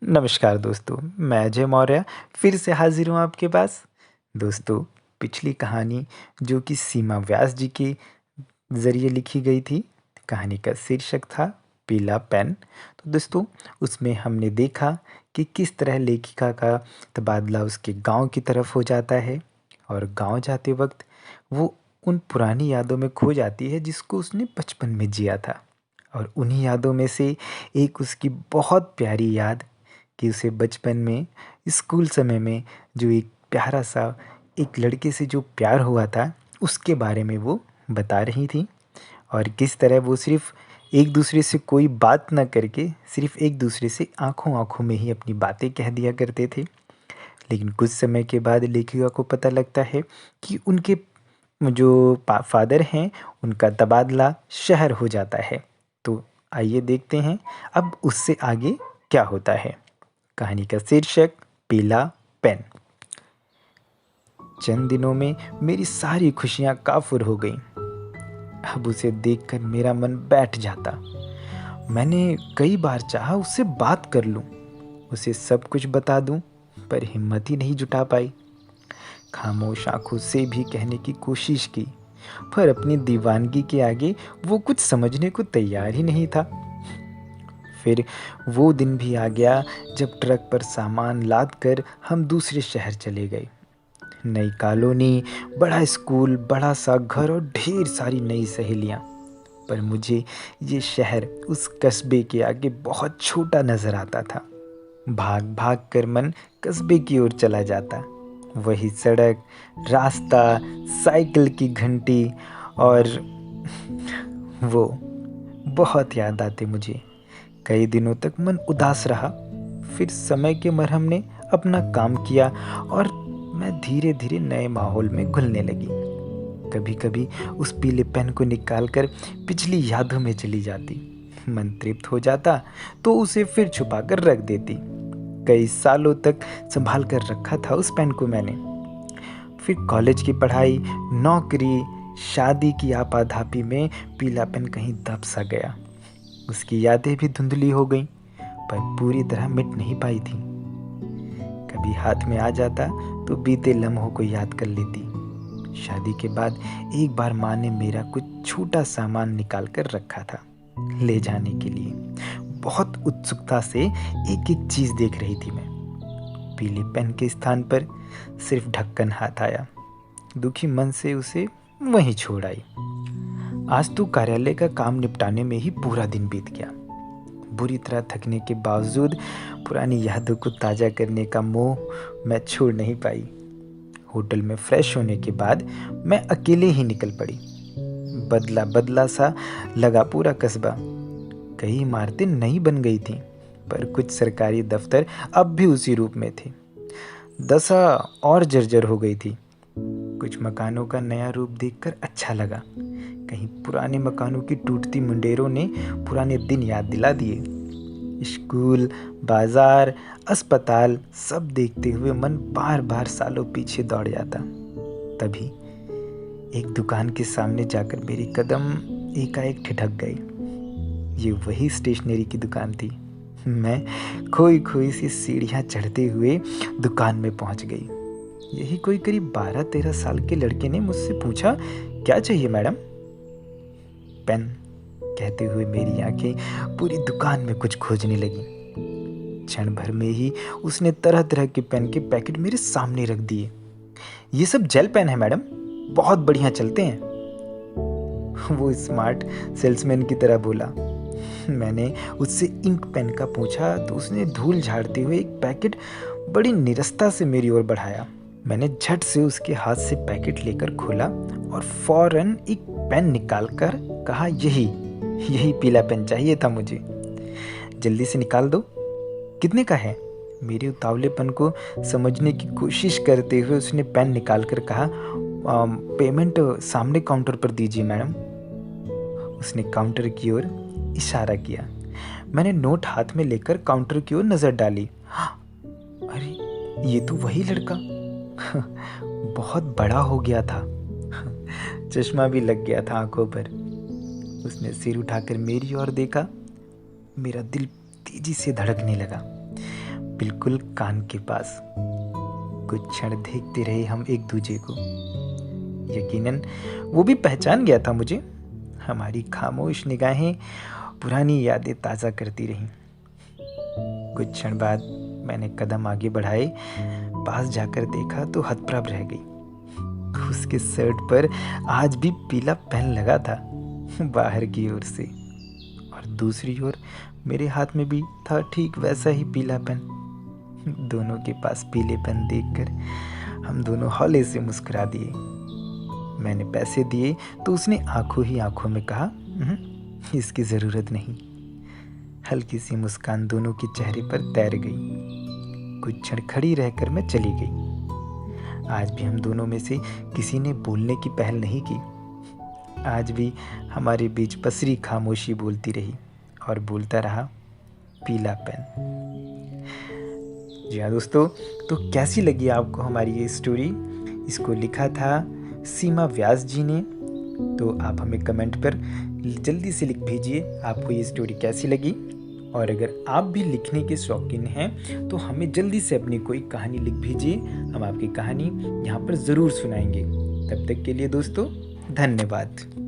नमस्कार दोस्तों, मैं अजय मौर्य फिर से हाजिर हूँ आपके पास। दोस्तों, पिछली कहानी जो कि सीमा व्यास जी के ज़रिए लिखी गई थी, कहानी का शीर्षक था पीला पेन। तो दोस्तों, उसमें हमने देखा कि किस तरह लेखिका का तबादला उसके गांव की तरफ हो जाता है और गांव जाते वक्त वो उन पुरानी यादों में खो जाती है जिसको उसने बचपन में जिया था। और उन्हीं यादों में से एक उसकी बहुत प्यारी याद कि उसे बचपन में स्कूल समय में जो एक प्यारा सा एक लड़के से जो प्यार हुआ था उसके बारे में वो बता रही थी। और किस तरह वो सिर्फ एक दूसरे से कोई बात ना करके सिर्फ एक दूसरे से आंखों आंखों में ही अपनी बातें कह दिया करते थे। लेकिन कुछ समय के बाद लेखिका को पता लगता है कि उनके जो फादर हैं उनका तबादला शहर हो जाता है। तो आइए देखते हैं अब उससे आगे क्या होता है। कहानी का शीर्षक पीला पेन। चंद दिनों में मेरी सारी खुशियां काफुर हो गईं। अब उसे देखकर मेरा मन बैठ जाता। मैंने कई बार चाहा उससे बात कर लूं, उसे सब कुछ बता दूं, पर हिम्मत ही नहीं जुटा पाई। खामोश आंखों से भी कहने की कोशिश की, पर अपनी दीवानगी के आगे वो कुछ समझने को तैयार ही नहीं था। फिर वो दिन भी आ गया जब ट्रक पर सामान लाद कर हम दूसरे शहर चले गए। नई कॉलोनी, बड़ा स्कूल, बड़ा सा घर और ढेर सारी नई सहेलियां। पर मुझे ये शहर उस कस्बे के आगे बहुत छोटा नजर आता था। भाग भाग कर मन कस्बे की ओर चला जाता। वही सड़क, रास्ता, साइकिल की घंटी और वो बहुत याद आते मुझे। कई दिनों तक मन उदास रहा। फिर समय के मरहम ने अपना काम किया और मैं धीरे धीरे नए माहौल में घुलने लगी। कभी कभी उस पीले पेन को निकाल कर पिछली यादों में चली जाती। मन तृप्त हो जाता तो उसे फिर छुपा कर रख देती। कई सालों तक संभाल कर रखा था उस पेन को मैंने। फिर कॉलेज की पढ़ाई, नौकरी, शादी की आपाधापी में पीला पेन कहीं दब सा गया। उसकी यादें भी धुंधली हो गईं, पर पूरी तरह मिट नहीं पाई थी। कभी हाथ में आ जाता तो बीते लम्हों को याद कर लेती। शादी के बाद एक बार माँ ने मेरा कुछ छोटा सामान निकाल कर रखा था ले जाने के लिए। बहुत उत्सुकता से एक एक चीज देख रही थी मैं। पीले पेन के स्थान पर सिर्फ ढक्कन हाथ आया। दुखी मन से उसे वहीं छोड़ आई। आज तो कार्यालय का काम निपटाने में ही पूरा दिन बीत गया। बुरी तरह थकने के बावजूद पुरानी यादों को ताज़ा करने का मोह मैं छोड़ नहीं पाई। होटल में फ्रेश होने के बाद मैं अकेले ही निकल पड़ी। बदला बदला सा लगा पूरा कस्बा। कई इमारतें नई बन गई थीं, पर कुछ सरकारी दफ्तर अब भी उसी रूप में थे। दशा और जर्जर हो गई थी। कुछ मकानों का नया रूप देखकर अच्छा लगा। कहीं पुराने मकानों की टूटती मुंडेरों ने पुराने दिन याद दिला दिए। स्कूल, बाजार, अस्पताल सब देखते हुए मन बार बार सालों पीछे दौड़ जाता। तभी एक दुकान के सामने जाकर मेरी कदम एकाएक ठिठक गई। ये वही स्टेशनरी की दुकान थी। मैं खोई खोई सी सीढ़ियाँ चढ़ते हुए दुकान में पहुंच गई। यही कोई करीब 12-13 साल के लड़के ने मुझसे पूछा, क्या चाहिए मैडम? पेन, कहते हुए मेरी आंखें पूरी दुकान में कुछ खोजने लगी। क्षण भर में ही उसने तरह तरह के पेन के पैकेट मेरे सामने रख दिए। ये सब जेल पेन है मैडम, बहुत बढ़िया चलते हैं, वो स्मार्ट सेल्समैन की तरह बोला। मैंने उससे इंक पेन का पूछा तो उसने धूल झाड़ते हुए एक पैकेट बड़ी निरस्ता से मेरी ओर बढ़ाया। मैंने झट से उसके हाथ से पैकेट लेकर खोला और फौरन एक पेन निकालकर कहा, यही यही पीला पेन चाहिए था मुझे, जल्दी से निकाल दो। कितने का है? मेरे उतावलेपन को समझने की कोशिश करते हुए उसने पेन निकालकर कहा, पेमेंट सामने काउंटर पर दीजिए मैडम। उसने काउंटर की ओर इशारा किया। मैंने नोट हाथ में लेकर काउंटर की ओर नजर डाली। अरे, ये तो वही लड़का बहुत बड़ा हो गया था। चश्मा भी लग गया था आंखों पर। उसने सिर उठाकर मेरी ओर देखा। मेरा दिल तेजी से धड़कने लगा। बिल्कुल कान के पास। कुछ क्षण देखते रहे हम एक दूजे को। यकीनन वो भी पहचान गया था मुझे। हमारी खामोश निगाहें पुरानी यादें ताज़ा करती रहीं। कुछ क्षण बाद मैंने कदम आगे बढ़ाए। पास जाकर देखा तो हतप्रभ रह गई। उसके शर्ट पर आज भी पीला पेन लगा था, बाहर की ओर से, और दूसरी ओर मेरे हाथ में भी था ठीक वैसा ही पीला पेन। दोनों के पास पीले पेन देखकर हम दोनों हौले से मुस्कुरा दिए। मैंने पैसे दिए तो उसने आंखों ही आंखों में कहा, इसकी ज़रूरत नहीं। हल्की सी मुस्कान दोनों के चेहरे पर तैर गई। कुछ क्षण खड़ी रहकर मैं चली गई। आज भी हम दोनों में से किसी ने बोलने की पहल नहीं की। आज भी हमारे बीच पसरी खामोशी बोलती रही और बोलता रहा पीला पेन। जी हाँ दोस्तों, तो कैसी लगी आपको हमारी ये स्टोरी? इसको लिखा था सीमा व्यास जी ने। तो आप हमें कमेंट पर जल्दी से लिख भेजिए आपको ये स्टोरी कैसी लगी। और अगर आप भी लिखने के शौकीन हैं तो हमें जल्दी से अपनी कोई कहानी लिख भेजिए। हम आपकी कहानी यहाँ पर ज़रूर सुनाएंगे। तब तक के लिए दोस्तों, धन्यवाद।